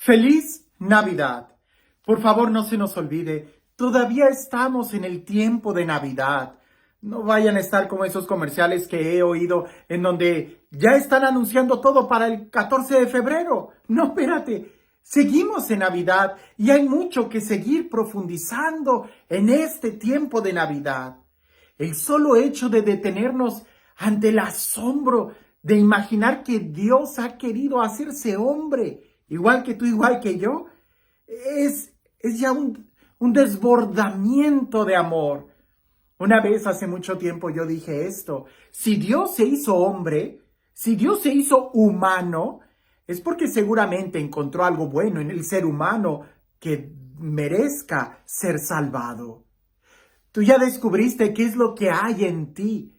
Feliz Navidad. Por favor, no se nos olvide, todavía estamos en el tiempo de Navidad. No vayan a estar como esos comerciales que he oído en donde ya están anunciando todo para el 14 de febrero. No, espérate. Seguimos en Navidad y hay mucho que seguir profundizando en este tiempo de Navidad. El solo hecho de detenernos ante el asombro de imaginar que Dios ha querido hacerse hombre, igual que tú, igual que yo, es ya un desbordamiento de amor. Una vez hace mucho tiempo yo dije esto: si Dios se hizo hombre, si Dios se hizo humano, es porque seguramente encontró algo bueno en el ser humano que merezca ser salvado. Tú ya descubriste qué es lo que hay en ti,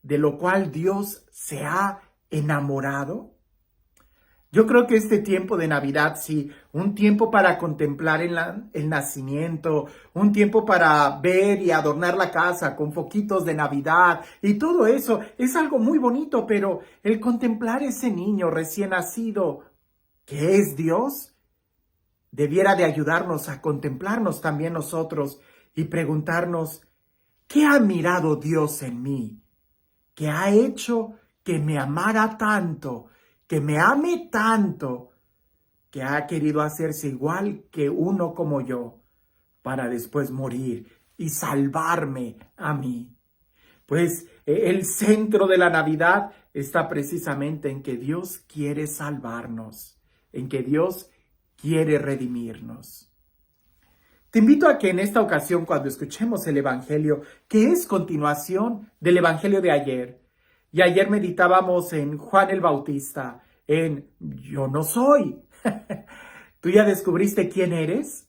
de lo cual Dios se ha enamorado. Yo creo que este tiempo de Navidad, sí, un tiempo para contemplar el nacimiento, un tiempo para ver y adornar la casa con foquitos de Navidad y todo eso es algo muy bonito, pero el contemplar ese niño recién nacido, que es Dios, debiera de ayudarnos a contemplarnos también nosotros y preguntarnos: ¿qué ha mirado Dios en mí? ¿Qué ha hecho que me amara tanto, que me ame tanto, que ha querido hacerse igual que uno como yo, para después morir y salvarme a mí? Pues el centro de la Navidad está precisamente en que Dios quiere salvarnos, en que Dios quiere redimirnos. Te invito a que en esta ocasión, cuando escuchemos el Evangelio, que es continuación del Evangelio de ayer, y ayer meditábamos en Juan el Bautista, en Yo no soy. ¿Tú ya descubriste quién eres?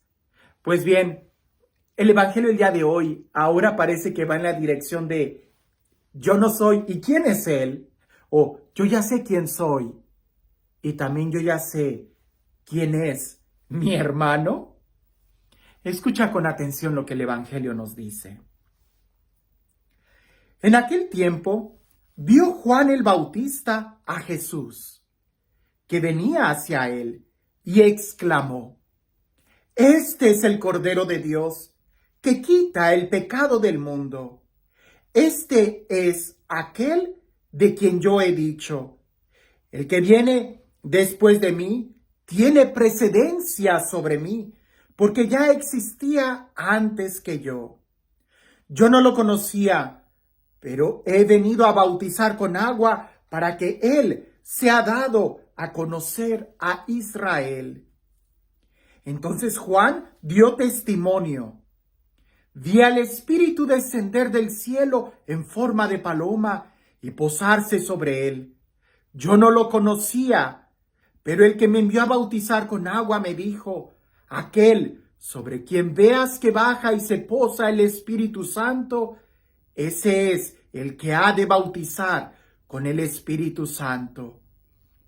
Pues bien, el Evangelio del día de hoy ahora parece que va en la dirección de Yo no soy, ¿y quién es Él? O yo ya sé quién soy, y también yo ya sé quién es mi hermano. Escucha con atención lo que el Evangelio nos dice. En aquel tiempo vio Juan el Bautista a Jesús, que venía hacia él, y exclamó: Este es el Cordero de Dios, que quita el pecado del mundo. Este es aquel de quien yo he dicho: el que viene después de mí tiene precedencia sobre mí, porque ya existía antes que yo. Yo no lo conocía, pero he venido a bautizar con agua para que Él sea dado a conocer a Israel. Entonces Juan dio testimonio. Vi al Espíritu descender del cielo en forma de paloma y posarse sobre él. Yo no lo conocía, pero el que me envió a bautizar con agua me dijo: aquel sobre quien veas que baja y se posa el Espíritu Santo, ese es el que ha de bautizar con el Espíritu Santo.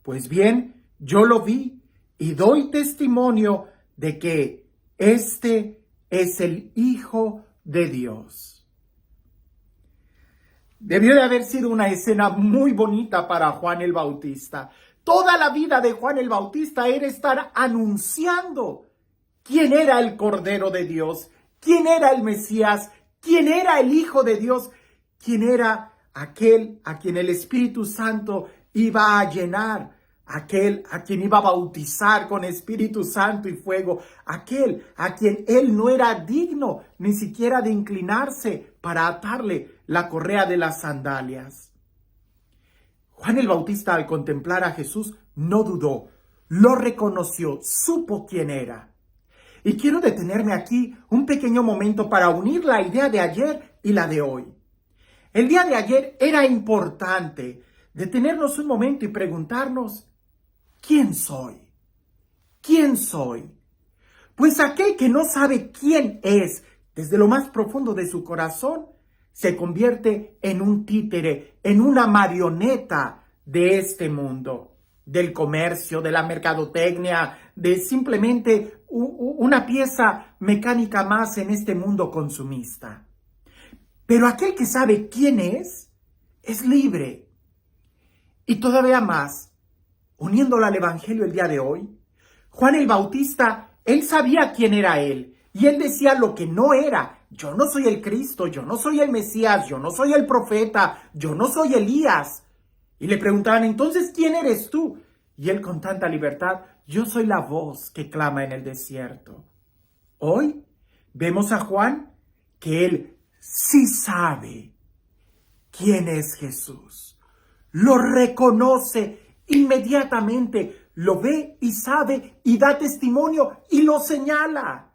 Pues bien, yo lo vi y doy testimonio de que este es el Hijo de Dios. Debió de haber sido una escena muy bonita para Juan el Bautista. Toda la vida de Juan el Bautista era estar anunciando quién era el Cordero de Dios, quién era el Mesías, quién era el Hijo de Dios, quién era aquel a quien el Espíritu Santo iba a llenar, aquel a quien iba a bautizar con Espíritu Santo y fuego, aquel a quien él no era digno ni siquiera de inclinarse para atarle la correa de las sandalias. Juan el Bautista, al contemplar a Jesús, no dudó, lo reconoció, supo quién era. Y quiero detenerme aquí un pequeño momento para unir la idea de ayer y la de hoy. El día de ayer era importante detenernos un momento y preguntarnos: ¿quién soy? ¿Quién soy? Pues aquel que no sabe quién es desde lo más profundo de su corazón se convierte en un títere, en una marioneta de este mundo, del comercio, de la mercadotecnia, de simplemente una pieza mecánica más en este mundo consumista. Pero aquel que sabe quién es libre. Y todavía más, uniéndola al Evangelio el día de hoy, Juan el Bautista, él sabía quién era él. Y él decía lo que no era. Yo no soy el Cristo, yo no soy el Mesías, yo no soy el profeta, yo no soy Elías. Y le preguntaban, entonces, ¿quién eres tú? Y él con tanta libertad, yo soy la voz que clama en el desierto. Hoy vemos a Juan que él sí sabe quién es Jesús. Lo reconoce inmediatamente, lo ve y sabe y da testimonio y lo señala.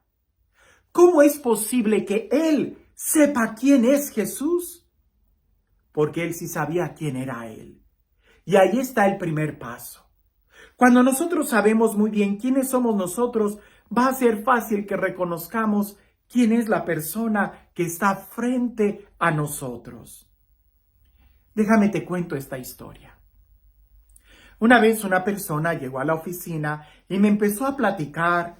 ¿Cómo es posible que él sepa quién es Jesús? Porque él sí sabía quién era él. Y ahí está el primer paso. Cuando nosotros sabemos muy bien quiénes somos nosotros, va a ser fácil que reconozcamos quién es la persona que está frente a nosotros. Déjame te cuento esta historia. Una vez una persona llegó a la oficina y me empezó a platicar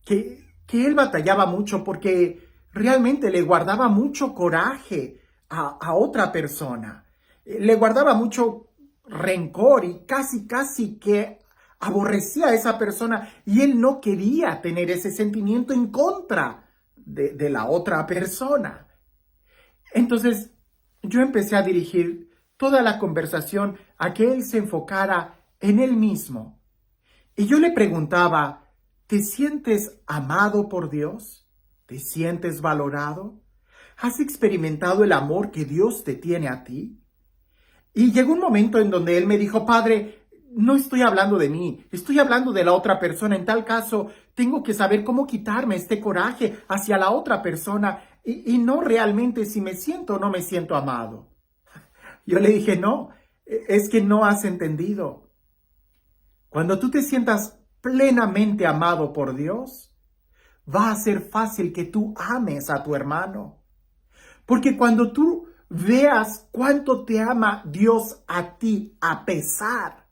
que él batallaba mucho porque realmente le guardaba mucho coraje a otra persona. Le guardaba mucho rencor y casi que aborrecía a esa persona y él no quería tener ese sentimiento en contra de la otra persona. Entonces yo empecé a dirigir toda la conversación a que él se enfocara en él mismo. Y yo le preguntaba, ¿te sientes amado por Dios? ¿Te sientes valorado? ¿Has experimentado el amor que Dios te tiene a ti? Y llegó un momento en donde él me dijo, Padre, no estoy hablando de mí, estoy hablando de la otra persona. En tal caso, tengo que saber cómo quitarme este coraje hacia la otra persona y no realmente si me siento o no me siento amado. Yo le dije, no, es que no has entendido. Cuando tú te sientas plenamente amado por Dios, va a ser fácil que tú ames a tu hermano. Porque cuando tú veas cuánto te ama Dios a ti, a pesar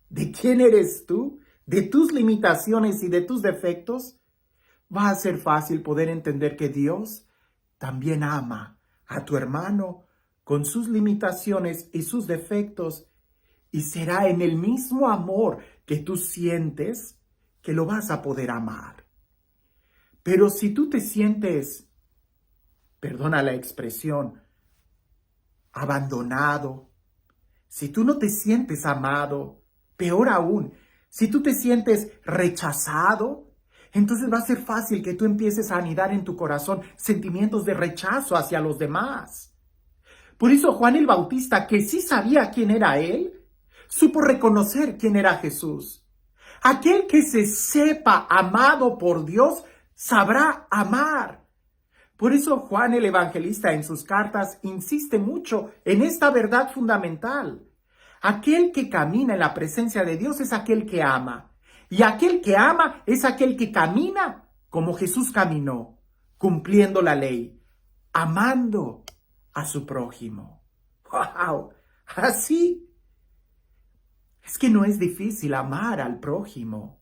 de quién eres tú, de tus limitaciones y de tus defectos, va a ser fácil poder entender que Dios también ama a tu hermano con sus limitaciones y sus defectos, y será en el mismo amor que tú sientes que lo vas a poder amar. Pero si tú te sientes, perdona la expresión, abandonado, si tú no te sientes amado, peor aún, si tú te sientes rechazado, entonces va a ser fácil que tú empieces a anidar en tu corazón sentimientos de rechazo hacia los demás. Por eso Juan el Bautista, que sí sabía quién era él, supo reconocer quién era Jesús. Aquel que se sepa amado por Dios, sabrá amar. Por eso Juan el Evangelista en sus cartas insiste mucho en esta verdad fundamental. Aquel que camina en la presencia de Dios es aquel que ama. Y aquel que ama es aquel que camina como Jesús caminó, cumpliendo la ley, amando a su prójimo. ¡Wow! Así. Es que no es difícil amar al prójimo.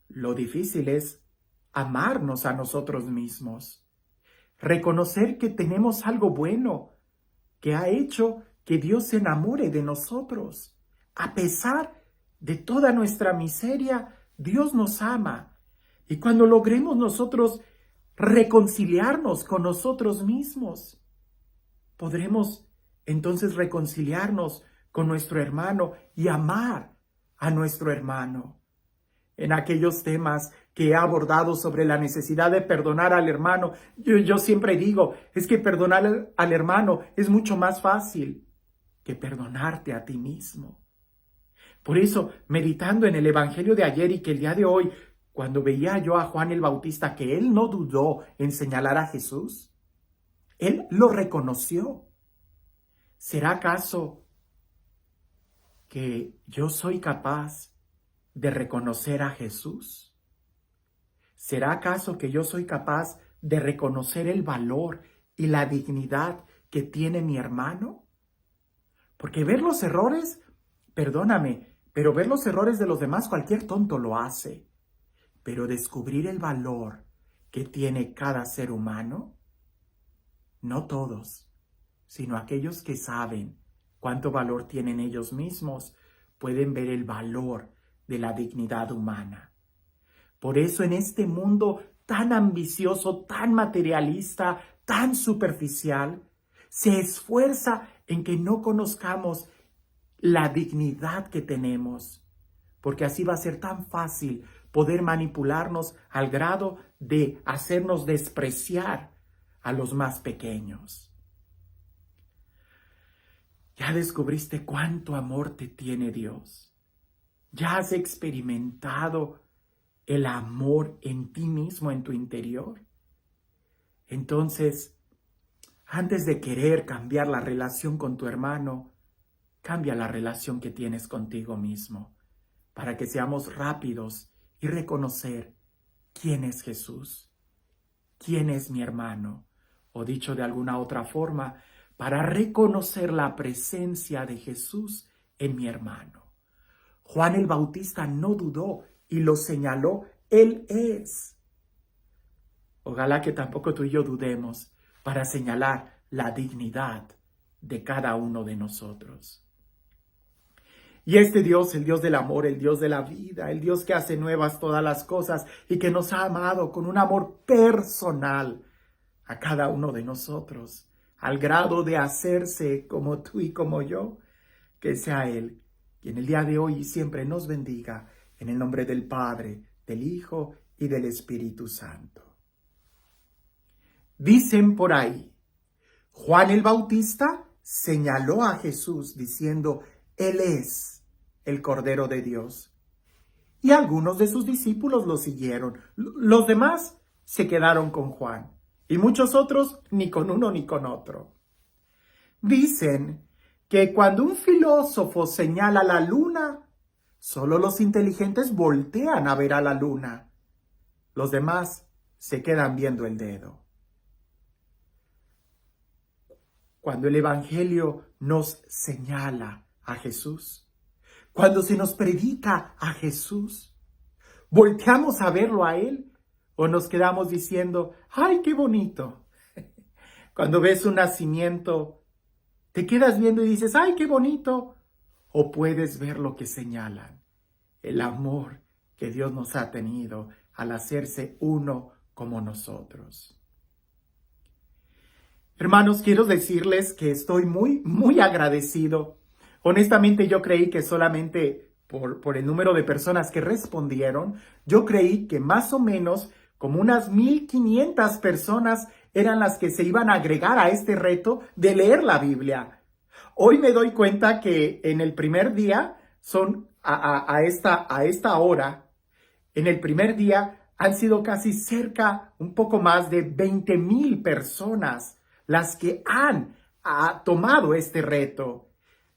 Lo difícil es amarnos a nosotros mismos. Reconocer que tenemos algo bueno que ha hecho que Dios se enamore de nosotros. A pesar de toda nuestra miseria, Dios nos ama. Y cuando logremos nosotros reconciliarnos con nosotros mismos, podremos entonces reconciliarnos con nuestro hermano y amar a nuestro hermano. En aquellos temas que he abordado sobre la necesidad de perdonar al hermano, yo siempre digo, es que perdonar al hermano es mucho más fácil que perdonarte a ti mismo. Por eso, meditando en el Evangelio de ayer y que el día de hoy, cuando veía yo a Juan el Bautista, que él no dudó en señalar a Jesús, él lo reconoció. ¿Será acaso que yo soy capaz de reconocer a Jesús? ¿Será acaso que yo soy capaz de reconocer el valor y la dignidad que tiene mi hermano? Porque ver los errores, perdóname, pero ver los errores de los demás cualquier tonto lo hace. Pero descubrir el valor que tiene cada ser humano, no todos, sino aquellos que saben cuánto valor tienen ellos mismos, pueden ver el valor de la dignidad humana. Por eso en este mundo tan ambicioso, tan materialista, tan superficial, se esfuerza en que no conozcamos la dignidad que tenemos, porque así va a ser tan fácil poder manipularnos al grado de hacernos despreciar a los más pequeños. ¿Ya descubriste cuánto amor te tiene Dios? ¿Ya has experimentado el amor en ti mismo, en tu interior? Entonces, antes de querer cambiar la relación con tu hermano, cambia la relación que tienes contigo mismo, para que seamos rápidos y reconocer quién es Jesús, quién es mi hermano, o dicho de alguna otra forma, para reconocer la presencia de Jesús en mi hermano. Juan el Bautista no dudó y lo señaló, Él es. Ojalá que tampoco tú y yo dudemos para señalar la dignidad de cada uno de nosotros. Y este Dios, el Dios del amor, el Dios de la vida, el Dios que hace nuevas todas las cosas y que nos ha amado con un amor personal a cada uno de nosotros, al grado de hacerse como tú y como yo, que sea Él quien el día de hoy y siempre nos bendiga en el nombre del Padre, del Hijo y del Espíritu Santo. Dicen por ahí, Juan el Bautista señaló a Jesús diciendo, Él es el Cordero de Dios. Y algunos de sus discípulos lo siguieron. Los demás se quedaron con Juan. Y muchos otros ni con uno ni con otro. Dicen que cuando un filósofo señala la luna, solo los inteligentes voltean a ver a la luna. Los demás se quedan viendo el dedo. Cuando el Evangelio nos señala a Jesús, cuando se nos predica a Jesús, ¿volteamos a verlo a Él o nos quedamos diciendo, ¡ay, qué bonito! Cuando ves un nacimiento, te quedas viendo y dices, ¡ay, qué bonito! O puedes ver lo que señalan, el amor que Dios nos ha tenido al hacerse uno como nosotros. Hermanos, quiero decirles que estoy muy agradecido. Honestamente, yo creí que solamente por el número de personas que respondieron, yo creí que más o menos como unas 1,500 personas eran las que se iban a agregar a este reto de leer la Biblia. Hoy me doy cuenta que en el primer día son a esta hora, en el primer día han sido casi cerca, un poco más de 20,000 personas las que han tomado este reto.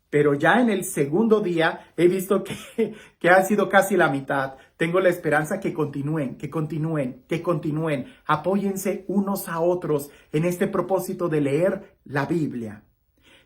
Pero ya en el segundo día he visto que ha sido casi la mitad. Tengo la esperanza que continúen. Apóyense unos a otros en este propósito de leer la Biblia.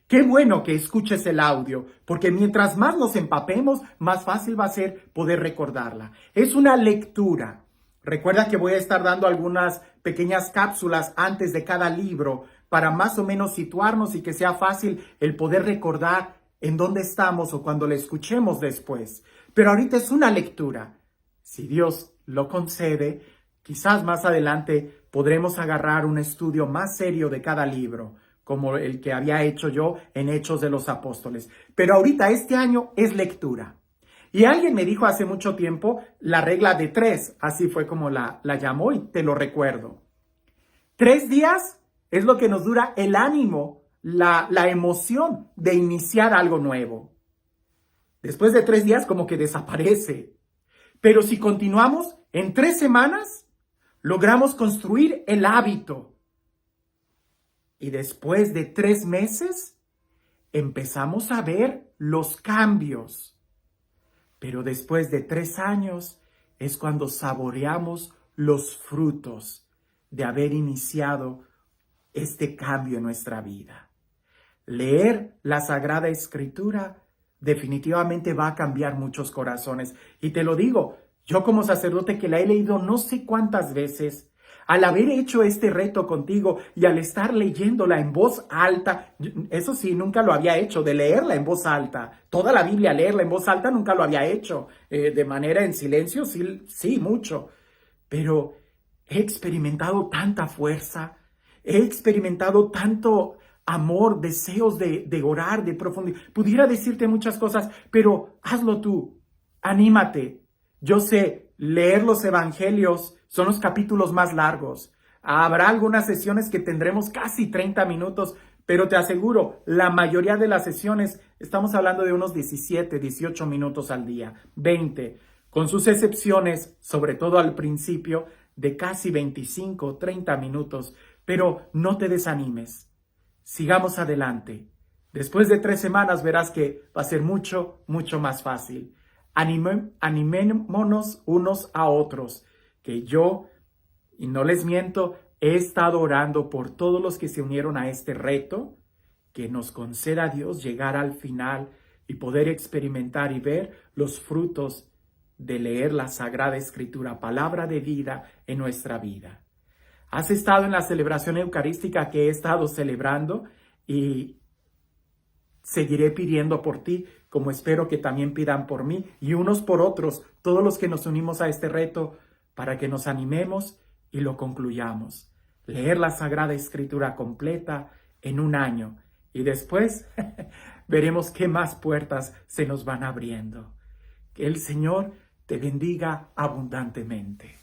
Qué bueno que escuches el audio, porque mientras más nos empapemos, más fácil va a ser poder recordarla. Es una lectura. Recuerda que voy a estar dando algunas pequeñas cápsulas antes de cada libro para más o menos situarnos y que sea fácil el poder recordar en dónde estamos o cuando le escuchemos después. Pero ahorita es una lectura. Si Dios lo concede, quizás más adelante podremos agarrar un estudio más serio de cada libro, como el que había hecho yo en Hechos de los Apóstoles. Pero ahorita este año es lectura. Y alguien me dijo hace mucho tiempo la regla de 3, así fue como la llamó y te lo recuerdo. 3 días es lo que nos dura el ánimo, la emoción de iniciar algo nuevo. Después de 3 días como que desaparece. Pero si continuamos, en 3 semanas logramos construir el hábito. Y después de 3 meses empezamos a ver los cambios. Pero después de 3 años es cuando saboreamos los frutos de haber iniciado este cambio en nuestra vida. Leer la Sagrada Escritura definitivamente va a cambiar muchos corazones. Y te lo digo, yo como sacerdote que la he leído no sé cuántas veces, Al haber hecho este reto contigo y al estar leyéndola en voz alta, eso sí, nunca lo había hecho, de leerla en voz alta, toda la Biblia leerla en voz alta nunca lo había hecho, de manera en silencio, sí, sí, mucho, pero he experimentado tanta fuerza, he experimentado tanto amor, deseos de orar, de profundidad. Pudiera decirte muchas cosas, pero hazlo tú, anímate. Yo sé, leer los evangelios son los capítulos más largos. Habrá algunas sesiones que tendremos casi 30 minutos, pero te aseguro, la mayoría de las sesiones estamos hablando de unos 17, 18 minutos al día, 20, con sus excepciones, sobre todo al principio, de casi 25, 30 minutos. Pero no te desanimes. Sigamos adelante. Después de 3 semanas verás que va a ser mucho, mucho más fácil. Animémonos unos a otros, que yo, y no les miento, he estado orando por todos los que se unieron a este reto, que nos conceda Dios llegar al final y poder experimentar y ver los frutos de leer la Sagrada Escritura, palabra de vida en nuestra vida. Has estado en la celebración eucarística que he estado celebrando y seguiré pidiendo por ti, como espero que también pidan por mí y unos por otros, todos los que nos unimos a este reto, para que nos animemos y lo concluyamos. Leer la Sagrada Escritura completa en un año y después veremos qué más puertas se nos van abriendo. Que el Señor te bendiga abundantemente.